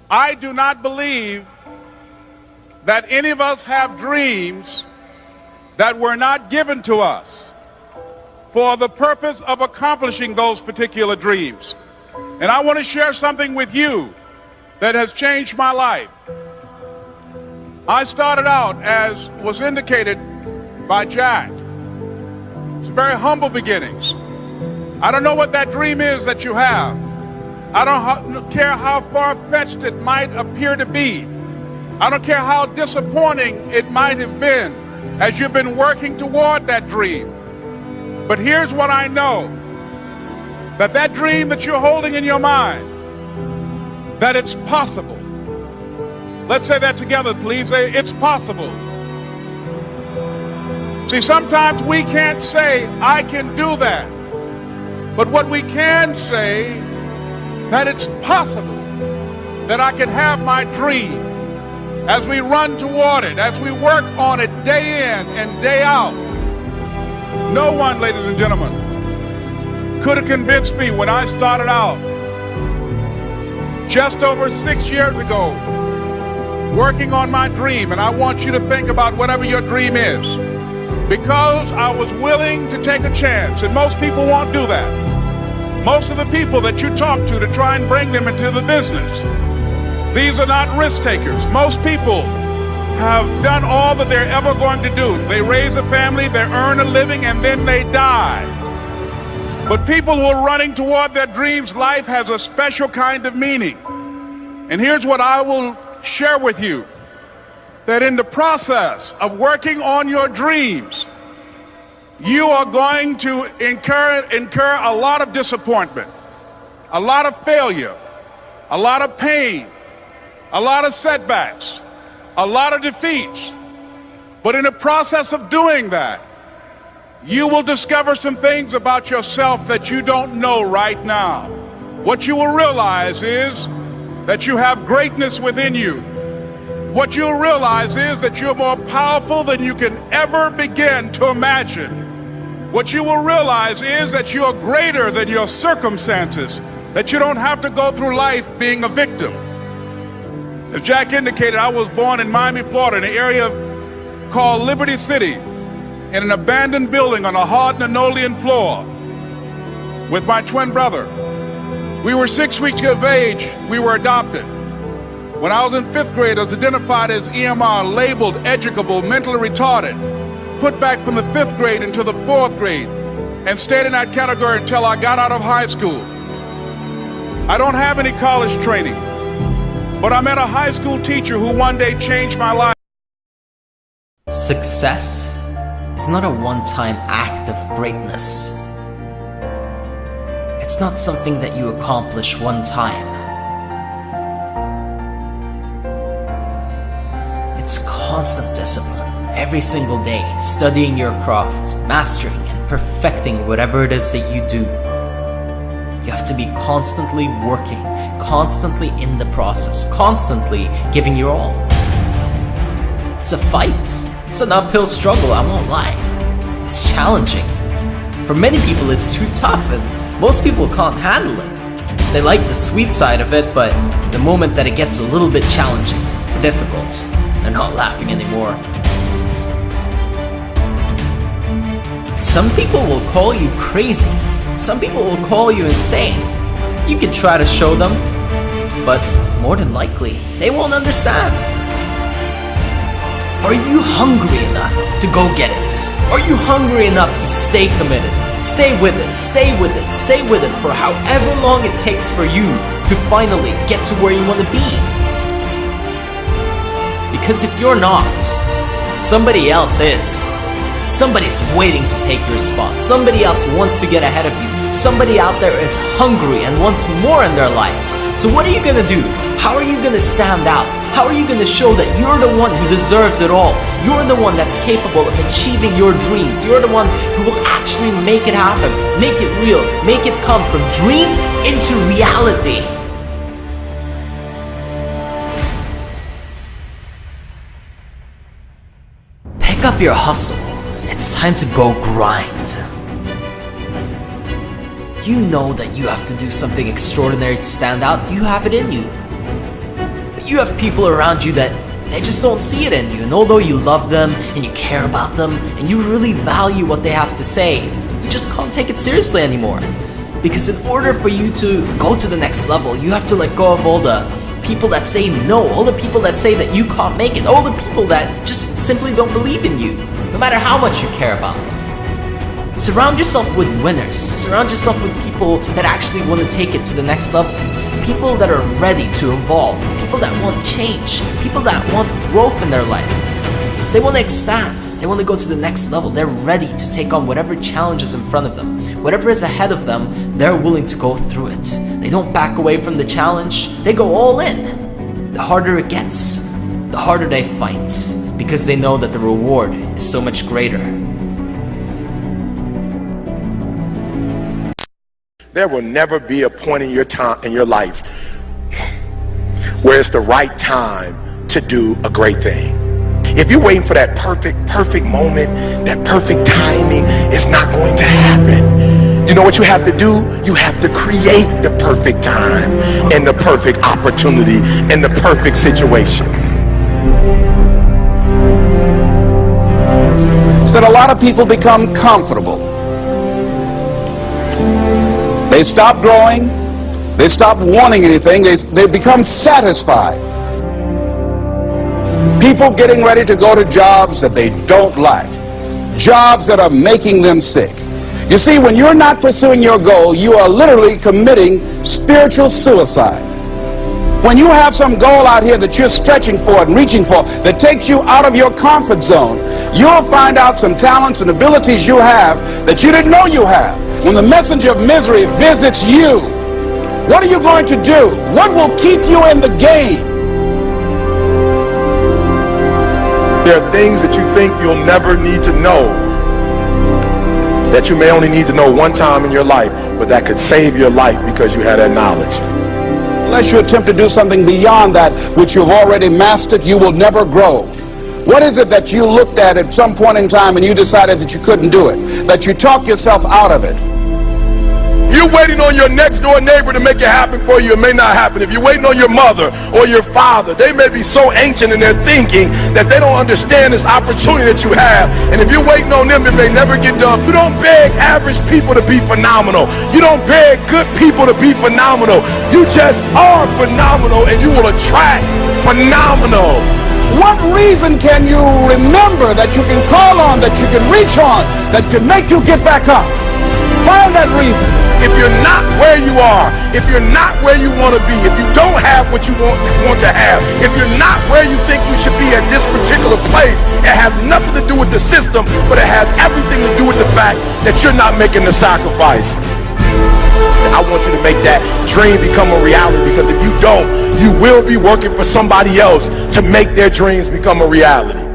I do not believe that any of us have dreams that were not given to us for the purpose of accomplishing those particular dreams. And I want to share something with you that has changed my life. I started out, as was indicated by Jack, it's very humble beginnings. I don't know what that dream is that you have. I don't care how far-fetched it might appear to be. I don't care how disappointing it might have been as you've been working toward that dream. But here's what I know, that that dream that you're holding in your mind, that it's possible. Let's say that together, please. Say, it's possible. See, sometimes we can't say, I can do that. But what we can say, that it's possible that I can have my dream as we run toward it, as we work on it day in and day out. No one, ladies and gentlemen, could have convinced me when I started out just over 6 years ago working on my dream. And I want you to think about whatever your dream is, because I was willing to take a chance, and most people won't do that. Most of the people that you talk to try and bring them into the business, these are not risk takers. Most people have done all that they're ever going to do. They raise a family, they earn a living, and then they die. But people who are running toward their dreams, life has a special kind of meaning. And here's what I will share with you, that in the process of working on your dreams, you are going to incur a lot of disappointment, a lot of failure, a lot of pain, a lot of setbacks, a lot of defeats. But in the process of doing that, you will discover some things about yourself that you don't know right now. What you will realize is that you have greatness within you. What you'll realize is that you're more powerful than you can ever begin to imagine. What you will realize is that you're greater than your circumstances, that you don't have to go through life being a victim. As Jack indicated, I was born in Miami, Florida, in an area called Liberty City, in an abandoned building on a hard linoleum floor with my twin brother. We were 6 weeks of age, we were adopted. When I was in 5th grade, I was identified as EMR, labeled educable, mentally retarded, put back from the 5th grade into the 4th grade, and stayed in that category until I got out of high school. I don't have any college training, but I met a high school teacher who one day changed my life. Success is not a one-time act of greatness. It's not something that you accomplish one time. It's constant discipline, every single day, studying your craft, mastering and perfecting whatever it is that you do. You have to be constantly working, constantly in the process, constantly giving your all. It's a fight. It's an uphill struggle, I won't lie. It's challenging. For many people, it's too tough, and most people can't handle it. They like the sweet side of it, but the moment that it gets a little bit challenging or difficult, they're not laughing anymore. Some people will call you crazy. Some people will call you insane. You can try to show them, but more than likely, they won't understand. Are you hungry enough to go get it? Are you hungry enough to stay committed? Stay with it, stay with it, stay with it for however long it takes for you to finally get to where you want to be. Because if you're not, somebody else is. Somebody's waiting to take your spot. Somebody else wants to get ahead of you. Somebody out there is hungry and wants more in their life. So what are you gonna do? How are you gonna stand out? How are you gonna show that you're the one who deserves it all? You're the one that's capable of achieving your dreams. You're the one who will actually make it happen, make it real, make it come from dream into reality. Pick up your hustle. It's time to go grind. You know that you have to do something extraordinary to stand out. You have it in you. you have people around you that they just don't see it in you, and although you love them and you care about them and you really value what they have to say, you just can't take it seriously anymore. Because in order for you to go to the next level, you have to let go of all the people that say no, all the people that say that you can't make it, all the people that just simply don't believe in you, no matter how much you care about them. Surround yourself with winners. Surround yourself with people that actually want to take it to the next level. People that are ready to evolve. People that want change. People that want growth in their life. They want to expand. They want to go to the next level. They're ready to take on whatever challenge is in front of them. Whatever is ahead of them, they're willing to go through it. They don't back away from the challenge. They go all in. The harder it gets, the harder they fight, because they know that the reward is so much greater. There will never be a point in your life where it's the right time to do a great thing. If you're waiting for that perfect moment, that perfect timing, it's not going to happen. You know what you have to do? You have to create the perfect time and the perfect opportunity and the perfect situation. So that a lot of people become comfortable. They stop growing. They stop wanting anything. They become satisfied. People getting ready to go to jobs that they don't like. Jobs that are making them sick. You see, when you're not pursuing your goal, you are literally committing spiritual suicide. When you have some goal out here that you're stretching for and reaching for that takes you out of your comfort zone, you'll find out some talents and abilities you have that you didn't know you have. When the messenger of misery visits you, what are you going to do? What will keep you in the game? There are things that you think you'll never need to know, that you may only need to know one time in your life, but that could save your life because you had that knowledge. Unless you attempt to do something beyond that which you've already mastered, you will never grow. What is it that you looked at some point in time and you decided that you couldn't do it, that you talked yourself out of it? You're waiting on your next door neighbor to make it happen for you. It may not happen. If you're waiting on your mother or your father, they may be so ancient in their thinking that they don't understand this opportunity that you have. And if you're waiting on them, it may never get done. You don't beg average people to be phenomenal. You don't beg good people to be phenomenal. You just are phenomenal, and you will attract phenomenal. What reason can you remember that you can call on, that you can reach on, that can make you get back up? Find that reason. If you're not where you are, if you're not where you want to be, if you don't have what you want to have, if you're not where you think you should be at this particular place, it has nothing to do with the system, but it has everything to do with the fact that you're not making the sacrifice. I want you to make that dream become a reality, because if you don't, you will be working for somebody else to make their dreams become a reality.